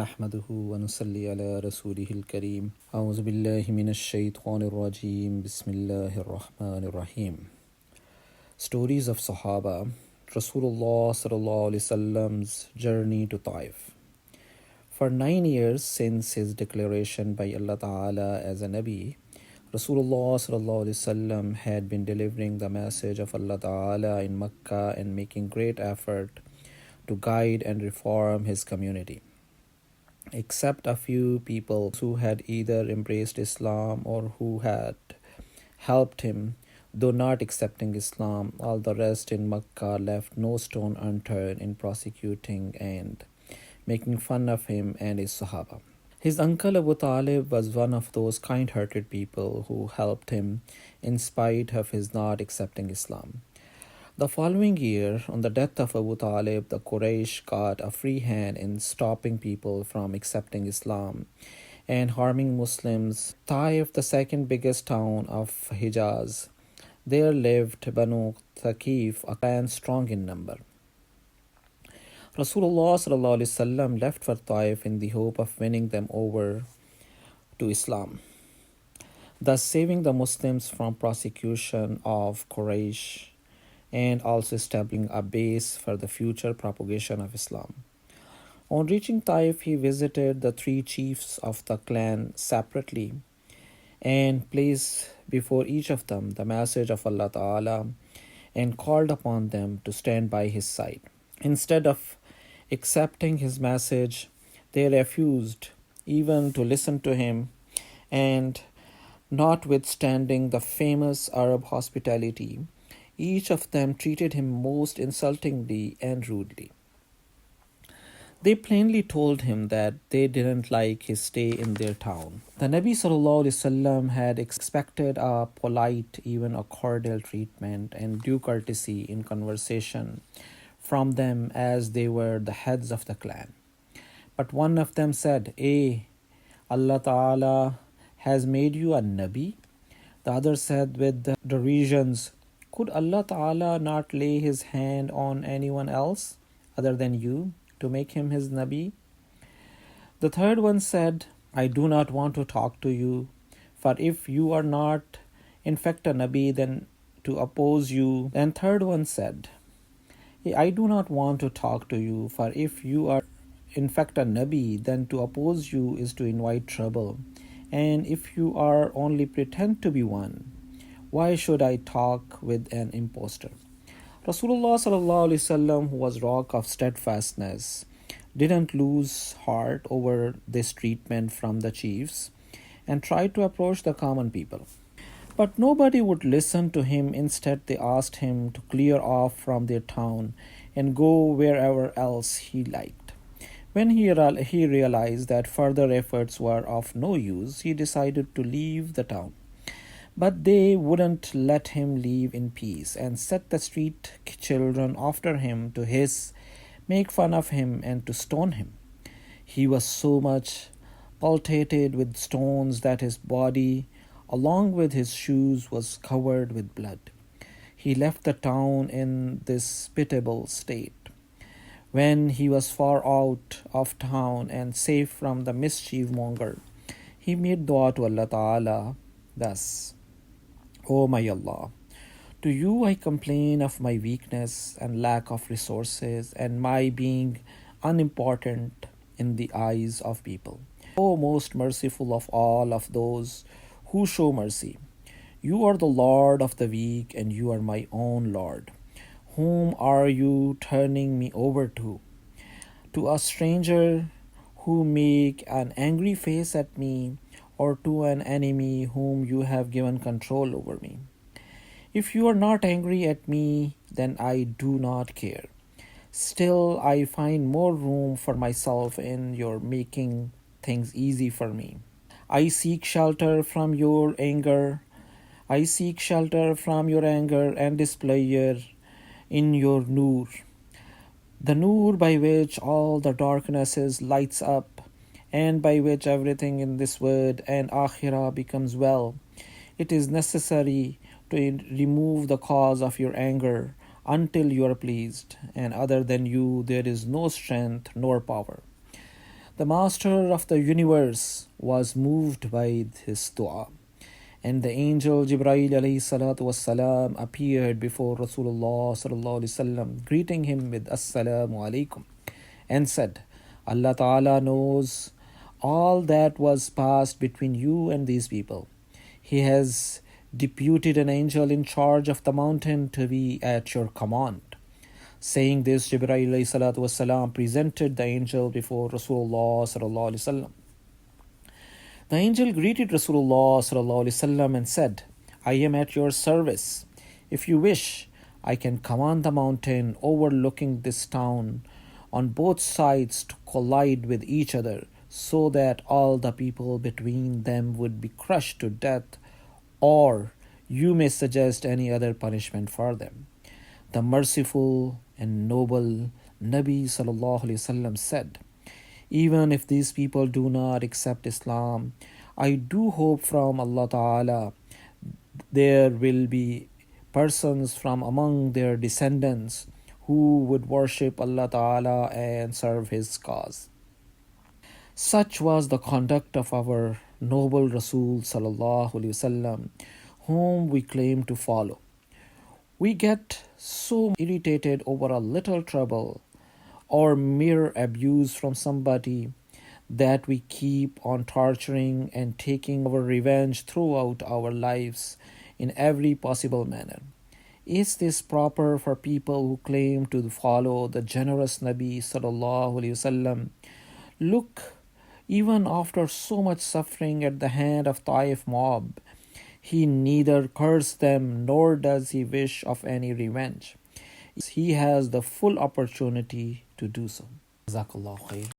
نحمده ونصلي على رسوله الكريم أعوذ بالله من الشيطان الرجيم بسم الله الرحمن الرحيم. Stories of Sahaba, Rasulullah sallallahu alaihi wasallam's journey to Taif. For 9 years since his declaration by Allah Ta'ala as a Nabi, Rasulullah sallallahu alaihi wasallam had been delivering the message of Allah Ta'ala in Makkah and making great effort to guide and reform his community. Except a few people who had either embraced Islam or who had helped him, though not accepting Islam, all the rest in Makkah left no stone unturned in prosecuting and making fun of him and his Sahaba. His uncle Abu Talib was one of those kind-hearted people who helped him in spite of his not accepting Islam. The following year, on the death of Abu Talib, the Quraysh got a free hand in stopping people from accepting Islam and harming Muslims. Taif, the second biggest town of Hijaz, there lived Banu Taif, a clan strong in number. Rasulullah ﷺ left for Taif in the hope of winning them over to Islam, thus saving the Muslims from persecution of Quraysh and also establishing a base for the future propagation of Islam. On reaching Taif, he visited the three chiefs of the clan separately and placed before each of them the message of Allah Ta'ala and called upon them to stand by his side. Instead of accepting his message, they refused even to listen to him, and notwithstanding the famous Arab hospitality, each of them treated him most insultingly and rudely. They plainly told him that they didn't like his stay in their town. The Nabi ﷺ had expected a polite, even a cordial treatment and due courtesy in conversation from them as they were the heads of the clan. But one of them said, Allah Ta'ala has made you a Nabi? The other said with derisions, could Allah Ta'ala not lay his hand on anyone else other than you to make him his Nabi? The third one said, I do not want to talk to you, for if you are not in fact a Nabi, then to oppose you. Then third one said, I do not want to talk to you, for if you are in fact a Nabi, then to oppose you is to invite trouble. And if you are only pretend to be one, why should I talk with an impostor? Rasulullah ﷺ, who was rock of steadfastness, didn't lose heart over this treatment from the chiefs and tried to approach the common people. But nobody would listen to him. Instead, they asked him to clear off from their town and go wherever else he liked. When he realized that further efforts were of no use, he decided to leave the town. But they wouldn't let him leave in peace and set the street children after him to hiss, make fun of him, and to stone him. He was so much pelted with stones that his body, along with his shoes, was covered with blood. He left the town in this pitiable state. When he was far out of town and safe from the mischief monger, he made dua to Allah Ta'ala thus, O my Allah, to you I complain of my weakness and lack of resources and my being unimportant in the eyes of people. O most merciful of all of those who show mercy, you are the Lord of the weak and you are my own Lord. Whom are you turning me over to? To a stranger who make an angry face at me, or to an enemy whom you have given control over me? If you are not angry at me, then I do not care. Still, I find more room for myself in your making things easy for me. I seek shelter from your anger. I seek shelter from your anger and displeasure in your Noor, the Noor by which all the darknesses lights up, and by which everything in this world and Akhirah becomes well. It is necessary to remove the cause of your anger until you are pleased, and other than you there is no strength nor power. The Master of the universe was moved by his dua, and the angel Jibreel alayhi salatu wassalam appeared before Rasulullah sallallahu alaihi wasallam, greeting him with Assalamu alaikum, and said, Allah Ta'ala knows all that was passed between you and these people. He has deputed an angel in charge of the mountain to be at your command. Saying this, Jibreel alayhi salatu wasalam presented the angel before Rasulullah sallallahu alaihi wasallam. The angel greeted Rasulullah sallallahu alaihi wasallam and said, I am at your service. If you wish, I can command the mountain overlooking this town on both sides to collide with each other, so that all the people between them would be crushed to death, or you may suggest any other punishment for them. The merciful and noble Nabi sallallahu alaihi wasallam said, even if these people do not accept Islam, I do hope from Allah Ta'ala there will be persons from among their descendants who would worship Allah Ta'ala and serve His cause. Such was the conduct of our noble Rasul Sallallahu Alaihi Wasallam, whom we claim to follow. We get so irritated over a little trouble or mere abuse from somebody that we keep on torturing and taking our revenge throughout our lives in every possible manner. Is this proper for people who claim to follow the generous Nabi sallallahu alaihi wasallam? Look, even after so much suffering at the hand of Taif mob, he neither cursed them nor does he wish of any revenge. He has the full opportunity to do so. Jazakallah khair.